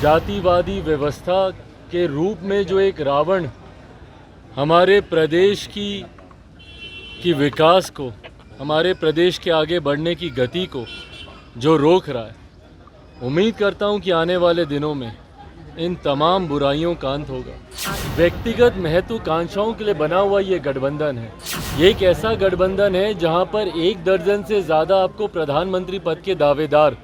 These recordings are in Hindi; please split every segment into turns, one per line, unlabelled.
जातिवादी व्यवस्था के रूप में जो एक रावण हमारे प्रदेश की विकास को, हमारे प्रदेश के आगे बढ़ने की गति को जो रोक रहा है, उम्मीद करता हूं कि आने वाले दिनों में इन तमाम बुराइयों का अंत होगा। व्यक्तिगत महत्वाकांक्षाओं के लिए बना हुआ ये गठबंधन है। ये एक ऐसा गठबंधन है जहां पर 1 दर्जन से ज़्यादा आपको प्रधानमंत्री पद के दावेदार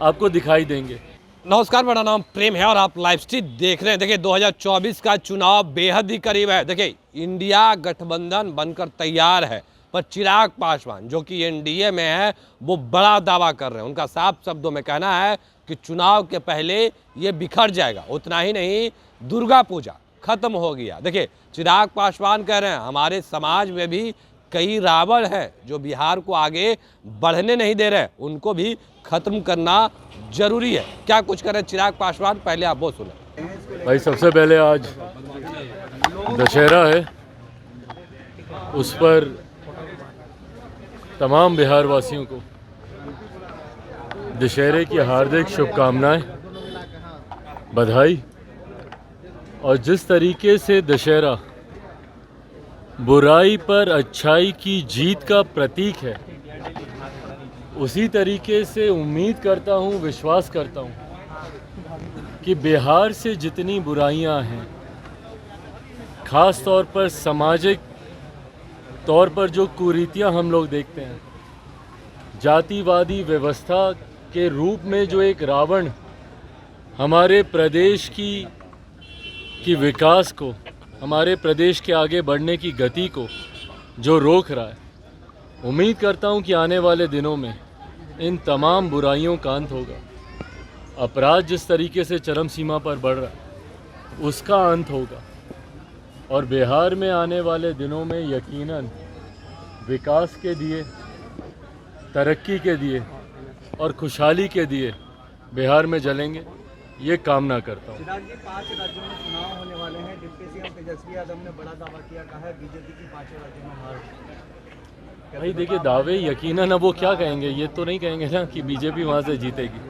आपको दिखाई देंगे।
नमस्कार, मेरा नाम प्रेम है और आप लाइव स्ट्रीट देख रहे हैं। देखिए 2024 का चुनाव बेहद ही करीब है। देखिए इंडिया गठबंधन बनकर तैयार है, पर चिराग पासवान जो कि एनडीए में है वो बड़ा दावा कर रहे हैं। उनका साफ शब्दों में कहना है कि चुनाव के पहले ये बिखर जाएगा। उतना ही नहीं, दुर्गा पूजा खत्म हो गया। देखिए चिराग पासवान कह रहे हैं हमारे समाज में भी कई रावण हैं जो बिहार को आगे बढ़ने नहीं दे रहे, उनको भी खत्म करना जरूरी है। क्या कुछ करें चिराग पासवान, पहले आप वो सुने।
भाई सबसे पहले आज दशहरा है, उस पर तमाम बिहार वासियों को दशहरे की हार्दिक शुभकामनाएं, बधाई। और जिस तरीके से दशहरा बुराई पर अच्छाई की जीत का प्रतीक है, उसी तरीके से उम्मीद करता हूँ, विश्वास करता हूँ कि बिहार से जितनी बुराइयां हैं, ख़ास तौर पर सामाजिक तौर पर जो कुरीतियां हम लोग देखते हैं, जातिवादी व्यवस्था के रूप में जो एक रावण हमारे प्रदेश की विकास को, हमारे प्रदेश के आगे बढ़ने की गति को जो रोक रहा है, उम्मीद करता हूं कि आने वाले दिनों में इन तमाम बुराइयों का अंत होगा। अपराध जिस तरीके से चरम सीमा पर बढ़ रहा है, उसका अंत होगा। और बिहार में आने वाले दिनों में यकीनन विकास के दिए, तरक्की के दिए और खुशहाली के दिए बिहार में जलेंगे, ये कामना करता हूँ।
चिराग जी, 5 राज्यों में चुनाव होने वाले हैं। डिप्टी सीएम तेजस्वी यादव ने बड़ा दावा किया, कहा है बीजेपी की 5 राज्यों में हार।
भाई देखिए, दावे यकीनन अब वो क्या कहेंगे, ये तो नहीं कहेंगे ना कि बीजेपी वहाँ से जीतेगी।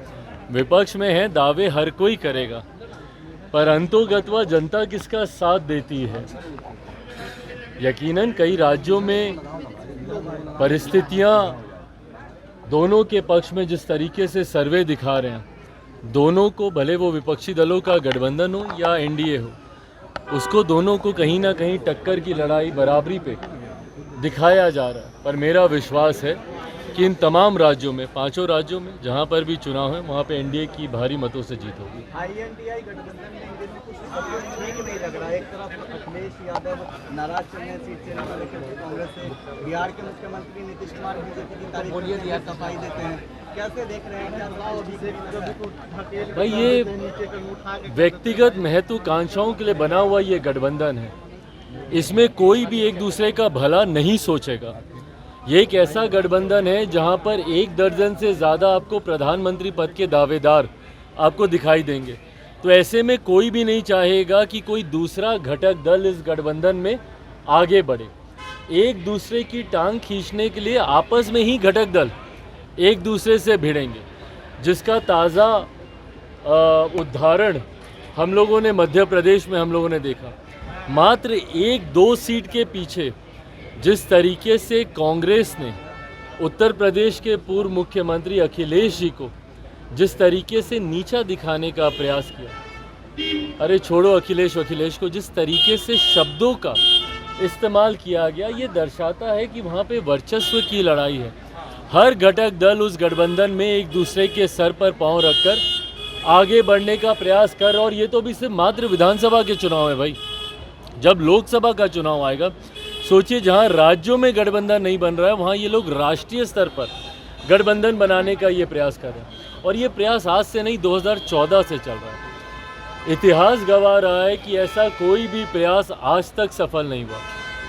विपक्ष में है, दावे हर कोई करेगा, पर अंतोगत्वा जनता किसका साथ देती है। यकीनन कई राज्यों में परिस्थितियाँ दोनों के पक्ष में जिस तरीके से सर्वे दिखा रहे हैं, दोनों को, भले वो विपक्षी दलों का गठबंधन हो या एनडीए हो, उसको दोनों को कहीं ना कहीं टक्कर की लड़ाई बराबरी पे दिखाया जा रहा है। पर मेरा विश्वास है कि इन तमाम राज्यों में, 5 राज्यों में जहां पर भी चुनाव है, वहां पे एनडीए की भारी मतों से जीत होगी।
आईएनडीआई गठबंधन में इन दिनों कुछ ठीक नहीं लग रहा है। एक तरफ अखिलेश यादव नाराज चल रहे हैं सीट से लेकर कांग्रेस से, बिहार के मुख्यमंत्री नीतीश कुमार बीजेपी की तारीफ बोलिए सफाई देते हैं। कैसे देख रहे हैं, क्या
भाई ये व्यक्तिगत महत्वाकांक्षाओं के लिए बना हुआ ये गठबंधन है, इसमें कोई भी एक दूसरे का भला नहीं सोचेगा। ये एक ऐसा गठबंधन है जहां पर 1 दर्जन से ज़्यादा आपको प्रधानमंत्री पद के दावेदार आपको दिखाई देंगे। तो ऐसे में कोई भी नहीं चाहेगा कि कोई दूसरा घटक दल इस गठबंधन में आगे बढ़े। एक दूसरे की टांग खींचने के लिए आपस में ही घटक दल एक दूसरे से भिड़ेंगे, जिसका ताज़ा उदाहरण हम लोगों ने मध्य प्रदेश में हम लोगों ने देखा। मात्र 1-2 सीट के पीछे जिस तरीके से कांग्रेस ने उत्तर प्रदेश के पूर्व मुख्यमंत्री अखिलेश जी को जिस तरीके से नीचा दिखाने का प्रयास किया, अरे छोड़ो अखिलेश को जिस तरीके से शब्दों का इस्तेमाल किया गया, ये दर्शाता है कि वहाँ पे वर्चस्व की लड़ाई है। हर घटक दल उस गठबंधन में एक दूसरे के सर पर पांव रखकर आगे बढ़ने का प्रयास कर। और ये तो भी सिर्फ मात्र विधानसभा के चुनाव है भाई, जब लोकसभा का चुनाव आएगा, सोचिए जहां राज्यों में गठबंधन नहीं बन रहा है, वहां ये लोग राष्ट्रीय स्तर पर गठबंधन बनाने का ये प्रयास कर रहे हैं। और ये प्रयास आज से नहीं, 2014 से चल रहा है। इतिहास गवाह रहा है कि ऐसा कोई भी प्रयास आज तक सफल नहीं हुआ।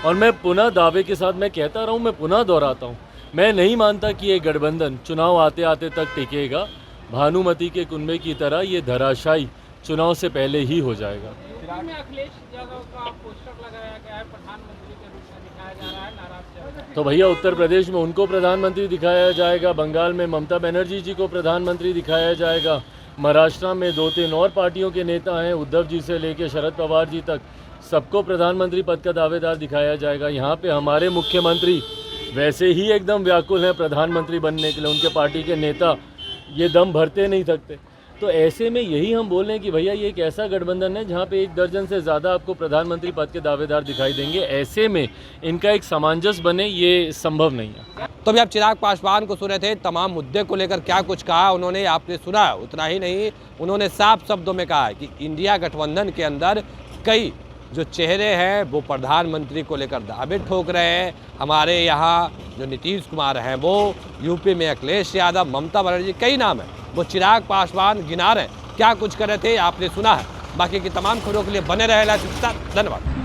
और मैं पुनः दावे के साथ मैं कहता रहा हूँ, मैं पुनः दोहराता हूँ, मैं नहीं मानता कि ये गठबंधन चुनाव आते आते तक टिकेगा। भानुमति के कुनबे की तरह ये धराशायी चुनाव से पहले ही हो जाएगा।
अखिलेश यादव का पोस्टर लगाया गया है, प्रधानमंत्री के रूप में दिखाया जा रहा है, नाराज।
तो भैया उत्तर प्रदेश में उनको प्रधानमंत्री दिखाया जाएगा, बंगाल में ममता बनर्जी जी को प्रधानमंत्री दिखाया जाएगा, महाराष्ट्र में 2-3 और पार्टियों के नेता हैं, उद्धव जी से लेकर शरद पवार जी तक, सबको प्रधानमंत्री पद का दावेदार दिखाया जाएगा। यहाँ पे हमारे मुख्यमंत्री वैसे ही एकदम व्याकुल हैं प्रधानमंत्री बनने के लिए, उनके पार्टी के नेता ये दम भरते नहीं थकते। तो ऐसे में यही हम बोल रहे हैं कि भैया ये एक ऐसा गठबंधन है जहाँ पे 1 दर्जन से ज़्यादा आपको प्रधानमंत्री पद के दावेदार दिखाई देंगे। ऐसे में इनका एक सामंजस्य बने ये संभव नहीं है।
तो अभी आप चिराग पासवान को सुने थे, तमाम मुद्दे को लेकर क्या कुछ कहा उन्होंने, आपने सुना। उतना ही नहीं, उन्होंने साफ शब्दों में कहा है कि इंडिया गठबंधन के अंदर कई जो चेहरे हैं वो प्रधानमंत्री को लेकर दावे ठोक रहे हैं। हमारे यहाँ जो नीतीश कुमार हैं वो, यूपी में अखिलेश यादव, ममता बनर्जी, कई नाम हैं, वो चिराग पासवान गिना रहे हैं। क्या कुछ कर रहे थे आपने सुना है। बाकी की तमाम खबरों के लिए बने रहे लाइव के साथ। धन्यवाद।